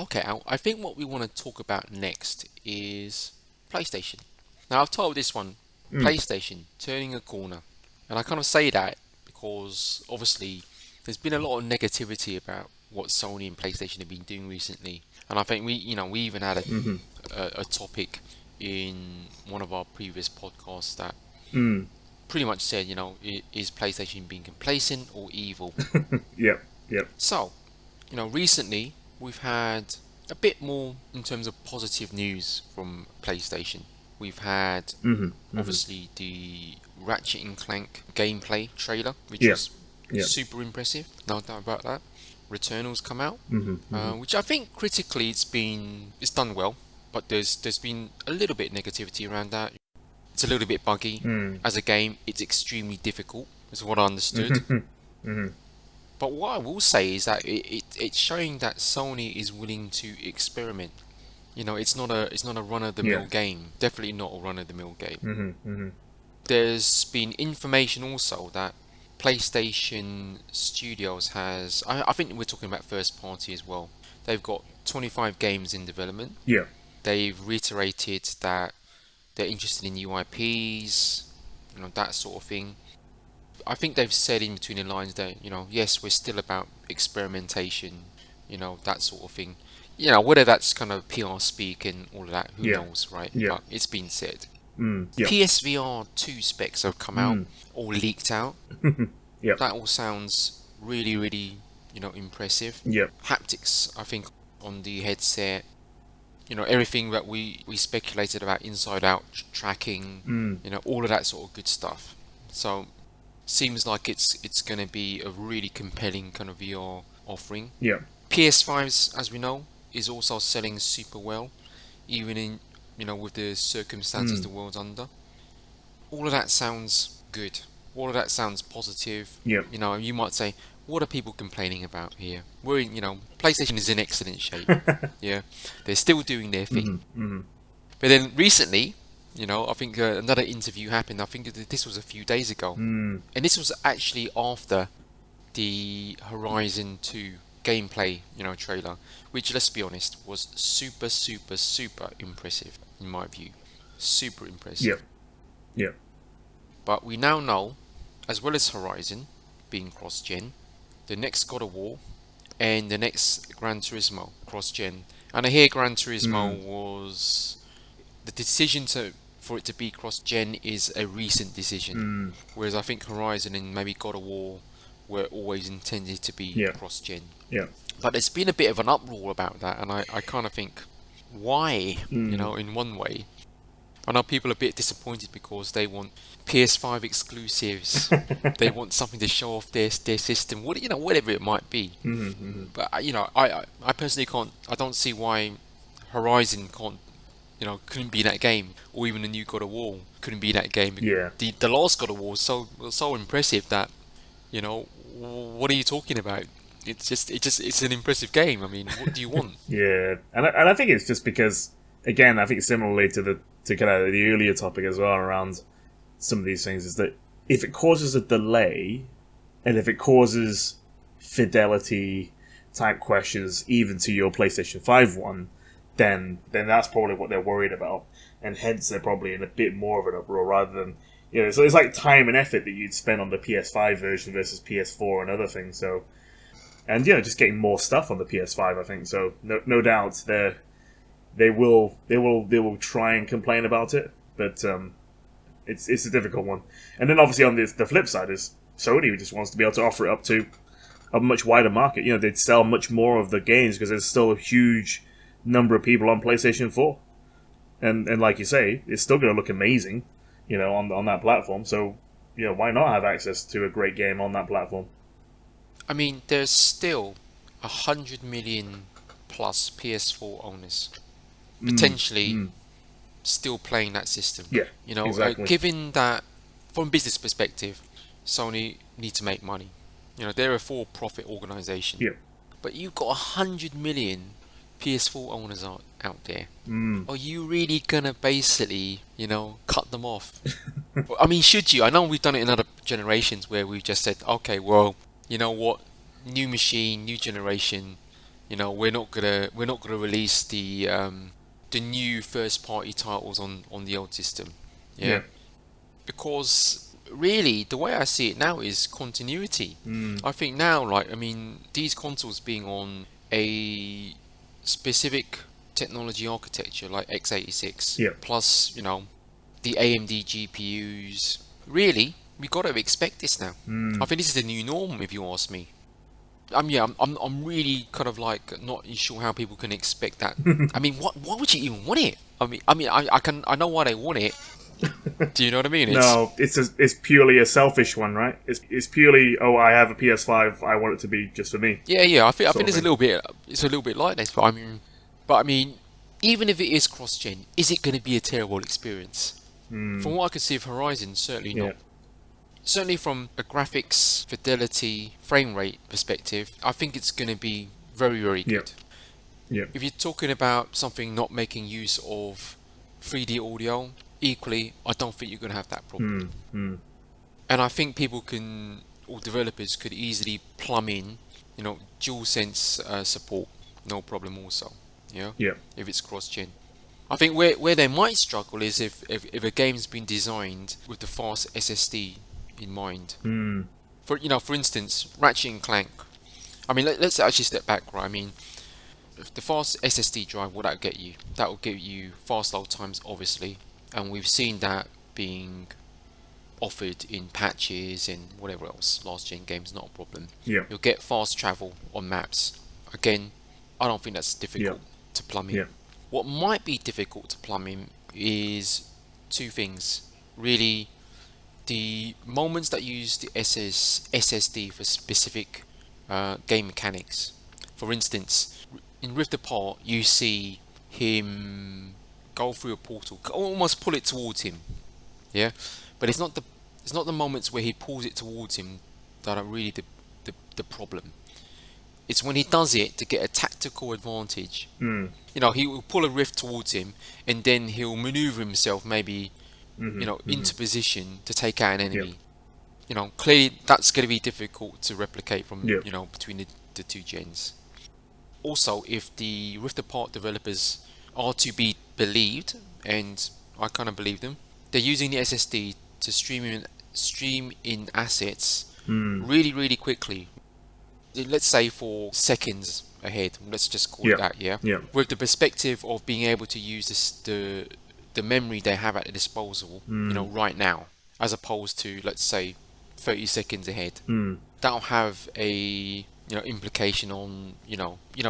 Okay, Al, I think what we want to talk about next is PlayStation. Now, I've titled this one Mm. PlayStation Turning a Corner. And I kind of say that because obviously there's been a lot of negativity about what Sony and PlayStation have been doing recently. And I think we even had Mm-hmm. a topic in one of our previous podcasts that Mm. pretty much said, is PlayStation being complacent or evil? Yep. Yep. So, recently we've had a bit more in terms of positive news from PlayStation. We've had Mm-hmm. Mm-hmm. obviously the Ratchet and Clank gameplay trailer, which Yep. was Yep. super impressive, no doubt about that. Returnal's come out, Mm-hmm. Mm-hmm. which I think critically it's done well, but there's been a little bit negativity around that. It's a little bit buggy. Mm. As a game, it's extremely difficult, is what I understood. Mm-hmm. Mm-hmm. But what I will say is that it's showing that Sony is willing to experiment. It's not a run of the Yeah. mill game. Definitely not a run of the mill game. Mm-hmm. Mm-hmm. There's been information also that PlayStation Studios has. I think we're talking about first party as well. They've got 25 games in development. Yeah. They've reiterated that they're interested in new IPs, that sort of thing. I think they've said in between the lines that, yes, we're still about experimentation, that sort of thing. Whether that's kind of PR speak and all of that, who Yeah. knows, right? Yeah. But it's been said. Mm. Yep. PSVR 2 specs have come out, Mm. all leaked out. Yep. That all sounds really, really, impressive. Yep. Haptics, I think, on the headset, everything that we speculated about inside out tracking, Mm. all of that sort of good stuff. So seems like it's going to be a really compelling kind of VR offering. Yep. PS5s, as we know, is also selling super well, even in with the circumstances Mm. the world's under. All of that sounds good. All of that sounds positive. Yep. You might say, what are people complaining about here? PlayStation is in excellent shape. Yeah, they're still doing their thing. Mm-hmm. Mm-hmm. But then recently, I think another interview happened. I think this was a few days ago, Mm. and this was actually after the Horizon 2 gameplay, trailer, which, let's be honest, was super, super, super impressive in my view. Super impressive. Yep. Yep. But we now know, as well as Horizon being cross-gen, the next God of War and the next Gran Turismo cross-gen. And I hear Gran Turismo Mm. was the decision for it to be cross-gen is a recent decision, Mm. whereas I think Horizon and maybe God of War were always intended to be Yeah. cross-gen. Yeah. But there's been a bit of an uproar about that, and I kind of think, why? Mm. In one way. I know people are a bit disappointed because they want PS5 exclusives. They want something to show off their system, whatever it might be. Mm-hmm. Mm-hmm. But I personally can't. I don't see why Horizon can't. Couldn't be that game, or even the new God of War couldn't be that game. Yeah. The last God of War was so impressive that what are you talking about? It's an impressive game. I mean, what do you want? Yeah. And I think it's just because, again, I think similarly to kind of the earlier topic as well around some of these things, is that if it causes a delay and if it causes fidelity type questions even to your PlayStation 5 one, then that's probably what they're worried about, and hence they're probably in a bit more of an uproar rather than, so it's like time and effort that you'd spend on the PS5 version versus PS4 and other things. So, and just getting more stuff on the PS5, I think. So no doubt they will try and complain about it, but it's a difficult one. And then obviously on the flip side is Sony just wants to be able to offer it up to a much wider market. They'd sell much more of the games because there's still a huge number of people on PlayStation 4, and like you say, it's still going to look amazing, on that platform. So, why not have access to a great game on that platform? I mean, there's still 100 million plus PS4 owners potentially Mm. still playing that system. Yeah, exactly. Given that, from a business perspective, Sony need to make money. They're a for-profit organization. Yeah. But you've got 100 million PS4 owners out there. Mm. Are you really gonna basically, cut them off? I mean, should you? I know we've done it in other generations where we've just said, okay, well, you know what, new machine, new generation, we're not gonna release the new first party titles on the old system. Yeah, Yeah. because really the way I see it now is continuity. Mm. I think now, like, I mean, these consoles being on a specific technology architecture like x86 Yeah. plus, the AMD GPUs, really, we got to expect this now. I Mm. think this is the new norm, if you ask me. Yeah, I'm really kind of like not sure how people can expect that. I mean, why would you even want it? I know why they want it. Do you know what I mean? No, it's purely a selfish one, right? It's purely, oh, I have a PS5, I want it to be just for me, Yeah. I think sort of there's a thing. little bit, it's a little bit like this, but I mean, even if it is cross-gen, is it going to be a terrible experience? From Mm. what I could see of Horizon, certainly Yeah. not. Certainly from a graphics, fidelity, frame rate perspective, I think it's going to be very, very Yeah. good. Yeah. If you're talking about something not making use of 3D audio, equally, I don't think you're going to have that problem. Mm. Mm. And I think or developers could easily plumb in, DualSense support, no problem also. Yeah, Yeah. if it's cross-gen. I think where they might struggle is if a game's been designed with the fast SSD in mind. Mm. For instance, Ratchet and Clank. I mean, let's actually step back, right? I mean, if the fast SSD drive, what that get you? That will give you fast load times, obviously, and we've seen that being offered in patches and whatever else. Last gen games, not a problem. Yeah. You'll get fast travel on maps. Again, I don't think that's Yeah. difficult to plumb in. Yeah. What might be difficult to plumb in is two things. Really, the moments that use the SSD for specific game mechanics. For instance, in Rift Apart, you see him go through a portal, almost pull it towards him. Yeah, but it's not the moments where he pulls it towards him that are really the problem. It's when he does it to get a tactical advantage. Mm. He will pull a rift towards him, and then he'll maneuver himself maybe, Mm-hmm. Mm-hmm. into position to take out an Yeah. enemy. Clearly that's going to be difficult to replicate from, Yeah. between the two gens. Also, if the Rift Apart developers are to be believed, and I kind of believe them, they're using the SSD to stream in assets Mm. really, really quickly. Let's say for seconds ahead. Let's just call it Yeah. that, yeah. Yeah. With the perspective of being able to use the memory they have at their disposal, Mm. right now, as opposed to, let's say, 30 seconds ahead. Mm. That'll have a implication on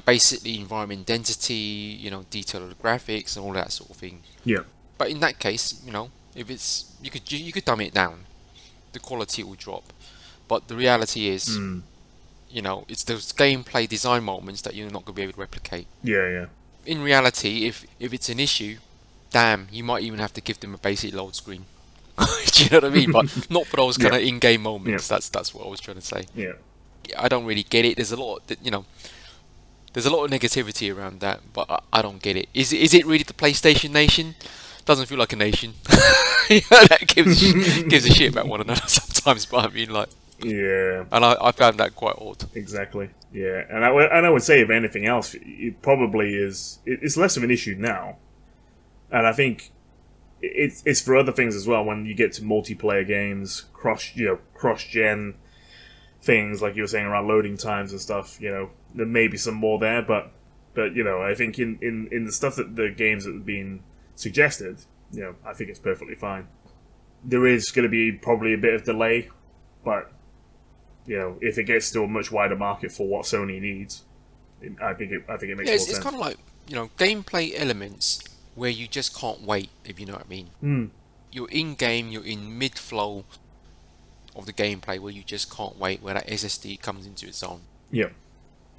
basically environment density, detail of the graphics and all that sort of thing. Yeah. But in that case, if it's you could dumb it down, the quality will drop. But the reality is, Mm. it's those gameplay design moments that you're not going to be able to replicate. Yeah. Yeah. In reality, if it's an issue, damn, you might even have to give them a basic load screen. Do you know what I mean? But not for those Yeah. kind of in-game Yeah. moments. That's what I was trying to say. Yeah. I don't really get it. There's a lot of negativity around that, but I don't get it. Is it really the PlayStation Nation? Doesn't feel like a nation. That gives a shit about one another sometimes. But I mean, like, Yeah. and I found that quite odd. Exactly. Yeah. And I would say, if anything else, it probably is. It's less of an issue now, and I think it's for other things as well. When you get to multiplayer games, cross gen things, like you were saying, around loading times and stuff. There may be some more there, but I think in the stuff that the games that have been suggested, I think it's perfectly fine. There is going to be probably a bit of delay, but if it gets to a much wider market for what Sony needs, I think it makes Yeah, more it's sense. kind of like gameplay elements where you just can't wait, if you know what I mean. Mm. You're in game, you're in mid flow of the gameplay where you just can't wait, where that SSD comes into its own. Yeah.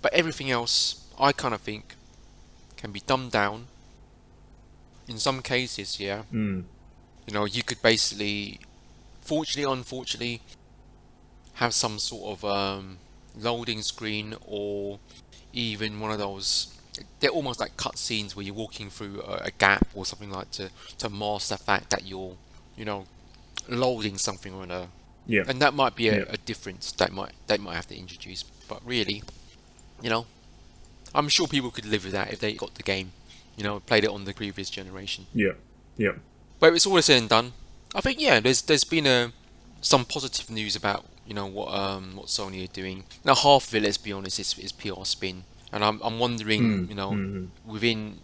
But everything else, I kind of think, can be dumbed down. In some cases, yeah. Mm. You could basically, fortunately, unfortunately, have some sort of loading screen, or even one of those. They're almost like cutscenes where you're walking through a gap or something, like to mask the fact that you're, loading something or another. Yeah. And that might be Yeah. a difference that might have to introduce. But really, you know, I'm sure people could live with that if they got the game, played it on the previous generation. Yeah. Yeah. But it's all said and done. I think yeah, there's been some positive news about what Sony are doing. Now half of it, let's be honest, is PR spin, and I'm wondering within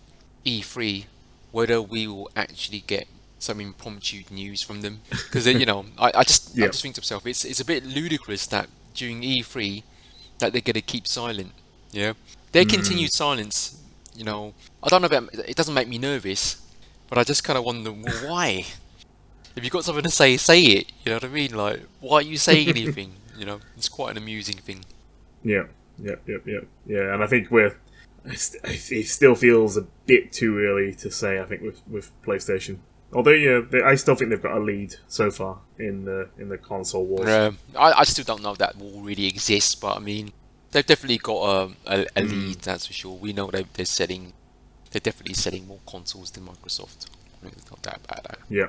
E3 whether we will actually get some impromptu news from them because I just think to myself it's a bit ludicrous that during E3 that they're gonna keep silent. Yeah, their continued silence. I don't know if it doesn't make me nervous, but I just kind of wonder, well, why? If you've got something to say, say it. You know what I mean? Like, why are you saying anything? It's quite an amusing thing. Yeah. Yeah. And I think it still feels a bit too early to say. I think with PlayStation, although I still think they've got a lead so far in the console wars. I still don't know if that will really exist, but I mean, they've definitely got a lead. That's for sure. We know they're definitely selling more consoles than Microsoft. I mean, there's not that about that. Yeah.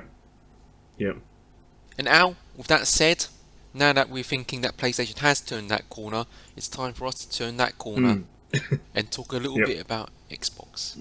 Yeah. And Al, with that said, now that we're thinking that PlayStation has turned that corner, it's time for us to turn that corner and talk a little bit about Xbox.